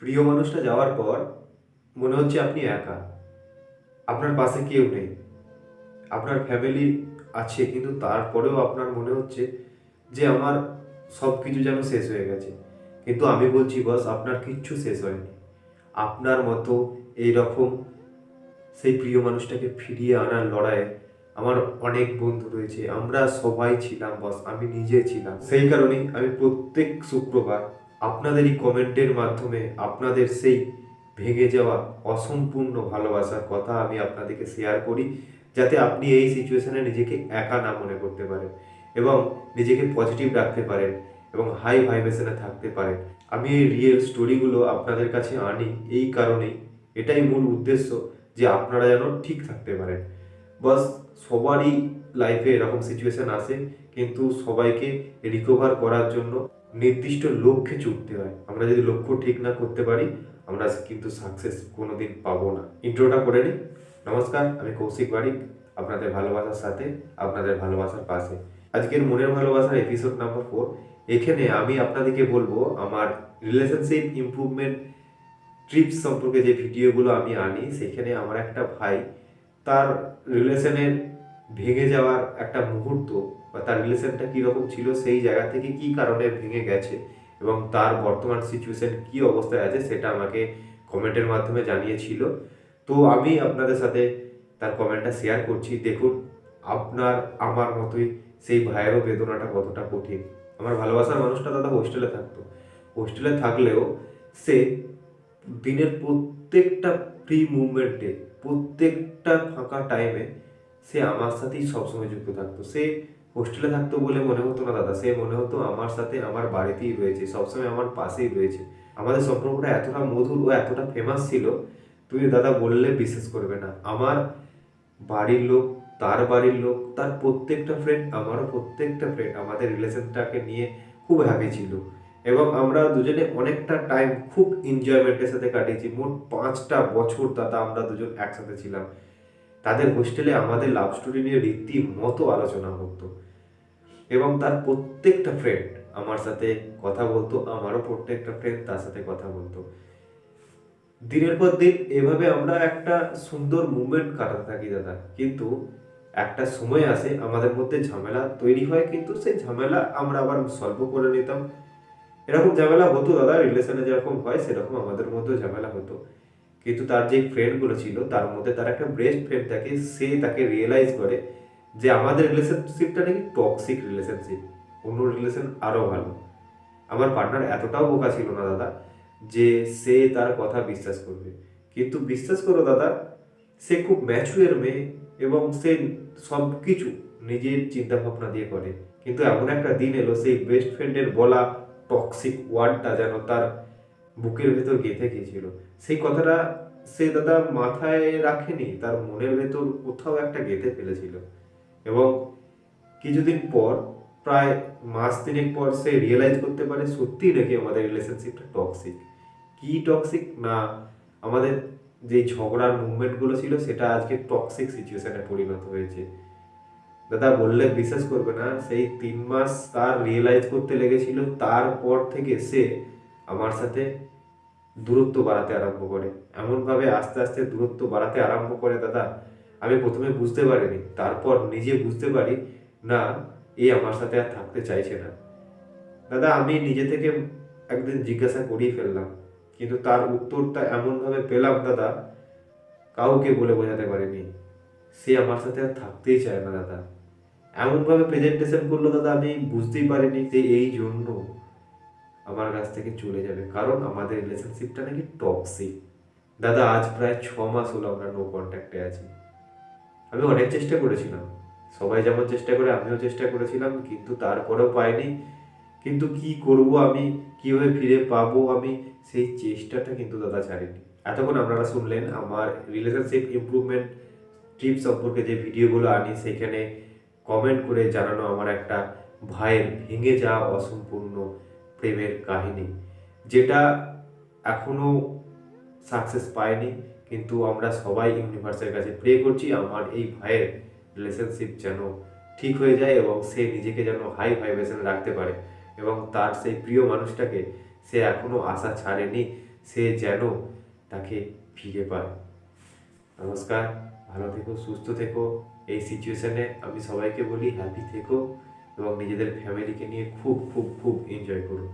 প্রিয় মানুষটা যাওয়ার পর মনে হচ্ছে আপনি একা, আপনার পাশে কেউ নেই। আপনার ফ্যামিলি আছে কিন্তু তারপরেও আপনার মনে হচ্ছে যে আমার সব কিছু যেন শেষ হয়ে গেছে। কিন্তু আমি বলছি বস, আপনার কিচ্ছু শেষ হয়নি। আপনার মতো এইরকম সেই প্রিয় মানুষটাকে ফিরিয়ে আনার লড়াইয়ে আমার অনেক বন্ধু রয়েছে, আমরা সবাই ছিলাম বস, আমি নিজে ছিলাম। সেই কারণেই আমি প্রত্যেক শুক্রবার আপনাদেরই কমেন্টের মাধ্যমে আপনাদের সেই ভেঙে যাওয়া অসম্পূর্ণ ভালোবাসার কথা আমি আপনাদেরকে শেয়ার করি, যাতে আপনি এই সিচুয়েশনে নিজেকে একা না মনে করতে পারেন এবং নিজেকে পজিটিভ রাখতে পারেন এবং হাই ভাইব্রেশনে থাকতে পারেন। আমি এই রিয়েল স্টোরিগুলো আপনাদের কাছে আনি এই কারণেই, এটাই মূল উদ্দেশ্য যে আপনারা যেন ঠিক থাকতে পারেন। বাস, সবারই লাইফে এরকম সিচুয়েশন আসে, কিন্তু সবাইকে রিকভার করার জন্য নির্দিষ্ট লক্ষ্যে ছুটতে হয়। আমরা যদি লক্ষ্য ঠিক না করতে পারি, আমরা কিন্তু সাকসেস কোনোদিন পাবো না। ইন্ট্রোটা করে নিই। নমস্কার, আমি কৌশিক বারিক, আপনাদের ভালোবাসার সাথে, আপনাদের ভালোবাসার পাশে। আজকের মনের ভালোবাসার এপিসোড নাম্বার 4। এখানে আমি আপনাদেরকে বলবো আমার রিলেশনশিপ ইমপ্রুভমেন্ট ট্রিপস সম্পর্কে যে ভিডিওগুলো আমি আনি, সেখানে আমার একটা ভাই তার রিলেশনের ভেঙে যাওয়ার একটা মুহূর্ত বা তার রিলেশনটা কীরকম ছিল, সেই জায়গা থেকে কী কারণে ভেঙে গেছে এবং তার বর্তমান সিচুয়েশন কী অবস্থায় আছে সেটা আমাকে কমেন্টের মাধ্যমে জানিয়েছিল। তো আমি আপনাদের সাথে তার কমেন্টটা শেয়ার করছি। দেখুন, আপনার আমার মতোই সেই ভাইয়েরও বেদনাটা কতটা কঠিন। আমার ভালোবাসার মানুষটা দাদা হোস্টেলে থাকতো। হোস্টেলে থাকলেও সে দিনের প্রত্যেকটা ফ্রি মুভমেন্টে, প্রত্যেকটা ফাঁকা টাইমে সে আমার সাথেই সবসময় যুক্ত থাকতো। সে হোস্টেলে থাকতো বলে মনে হতো না দাদা, সে মনে হতো আমার সাথে আমার বাড়িতেই রয়েছে, সবসময় আমার পাশেই রয়েছে। আমাদের সম্পর্কটা এতটা মধুর ও এতটা ফেমাস ছিল, তুমি দাদা বললে বিশ্বাস করবে না। আমার বাড়ির লোক, তার বাড়ির লোক, তার প্রত্যেকটা ফ্রেন্ড, আমারও প্রত্যেকটা ফ্রেন্ড আমাদের রিলেশনটাকে নিয়ে খুব হ্যাপি ছিল এবং আমরা দুজনে অনেকটা টাইম খুব এনজয়মেন্টের সাথে কাটিয়েছি। মোট 5টা বছর দাদা আমরা দুজন একসাথে ছিলাম। তাদের হোস্টেলে আমাদের লাভ স্টোরি নিয়ে রীতিমতো আলোচনা হতো এবং তার প্রত্যেকটা ফ্রেন্ড আমার সাথে কথা বলতো, আমারও প্রত্যেকটা ফ্রেন্ড তার সাথে কথা বলতো। দিনের পর দিন এভাবে আমরা একটা সুন্দর মুভমেন্ট কাটাতে থাকি দাদা। কিন্তু একটা সময় আসে আমাদের মধ্যে ঝামেলা তৈরি হয়, কিন্তু সেই ঝামেলা আমরা আবার সলভ করে নিতাম। এরকম ঝামেলা হতো দাদা, রিলেশনে যেরকম হয় সেরকম আমাদের মধ্যেও ঝামেলা হতো। কিন্তু তার যে ফ্রেন্ডগুলো ছিল তার মধ্যে তার একটা বেস্ট ফ্রেন্ড থাকে, সে তাকে রিয়েলাইজ করে যে আমাদের রিলেশনশিপটা নাকি টক্সিক রিলেশনশিপ, অন্য রিলেশন আরও ভালো। আমার পার্টনার এতটাও বোকা ছিল না দাদা যে সে তার কথা বিশ্বাস করবে। কিন্তু বিশ্বাস করো দাদা, সে খুব ম্যাচুয়ার মেয়ে এবং সে সব কিছু নিজের চিন্তা ভাবনা দিয়ে করে। কিন্তু এমন একটা দিন এলো, সেই বেস্ট ফ্রেন্ডের বলা টক্সিক ওয়ার্ডটা যেন তার বুকের ভেতর গেঁথে গিয়েছিল। সেই কথাটা সে দাদা মাথায় রাখেনি, তার মনের ভেতর কোথাও একটা গেঁথে ফেলেছিল। এবং কিছুদিন পর, প্রায় মাস তিনেক পর, সে রিয়েলাইজ করতে পারে সত্যি নাকি আমাদের রিলেশনশিপটা টক্সিক। কি টক্সিক না, আমাদের যে ঝগড়ার মুভমেন্টগুলো ছিল সেটা আজকে টক্সিক সিচুয়েশনে পরিণত হয়েছে। দাদা বললে বিশ্বাস করবে না, সেই 3 মাস তার রিয়েলাইজ করতে লেগেছিল। তারপর থেকে সে আমার সাথে দূরত্ব বাড়াতে আরম্ভ করে, এমনভাবে আস্তে আস্তে দূরত্ব বাড়াতে আরম্ভ করে দাদা, আমি প্রথমে বুঝতে পারিনি, তারপর নিজে বুঝতে পারি না এ আমার সাথে আর থাকতে চাইছে না। দাদা আমি নিজে থেকে একদিন জিজ্ঞাসা করেই ফেললাম, কিন্তু তার উত্তরটা এমনভাবে পেলাম দাদা, কাউকে বলে বোঝাতে পারিনি। সে আমার সাথে আর থাকতেই চায় না দাদা। এমনভাবে প্রেজেন্টেশন করলো দাদা, আমি বুঝতেই পারিনি যে এই জন্য আমার কাছ থেকে চলে যাবে, কারণ আমাদের রিলেশনশিপটা নাকি টক্সিক। দাদা আজ প্রায় 6 মাস হলো আমরা নো কন্ট্যাক্টে আছি। আমি অনেক চেষ্টা করেছিলাম, সবাই যেমন চেষ্টা করে আমিও চেষ্টা করেছিলাম, কিন্তু তারপরেও পাইনি। কিন্তু কি করব আমি, কিভাবে ফিরে পাবো আমি, সেই চেষ্টাটা কিন্তু দাদা ছাড়িনি। এতক্ষণ আপনারা শুনলেন আমার রিলেশনশিপ ইমপ্রুভমেন্ট টিপস সম্পর্কে যে ভিডিওগুলো আনি, সেখানে কমেন্ট করে জানানো আমার একটা ভাইয়ের ভেঙে যাওয়া অসম্পূর্ণ প্রেমের কাহিনী, যেটা এখনো সাকসেস পায়নি। কিন্তু আমরা সবাই ইউনিভার্সের কাছে প্রে করছি আমার এই ভাইয়ের রিলেশনশিপ যেন ঠিক হয়ে যায় এবং সে নিজেকে যেন হাই ভাইব্রেশনে রাখতে পারে এবং তার সেই প্রিয় মানুষটাকে সে এখনো আশা ছাড়েনি সে যেন তাকে ফিরে পায়। নমস্কার, ভালো থেকো, সুস্থ থেকো। এই সিচুয়েশনে আমি সবাইকে বলি হ্যাপি থেকো এবং নিজেদের ফ্যামিলিকে নিয়ে খুব খুব খুব এনজয় করো।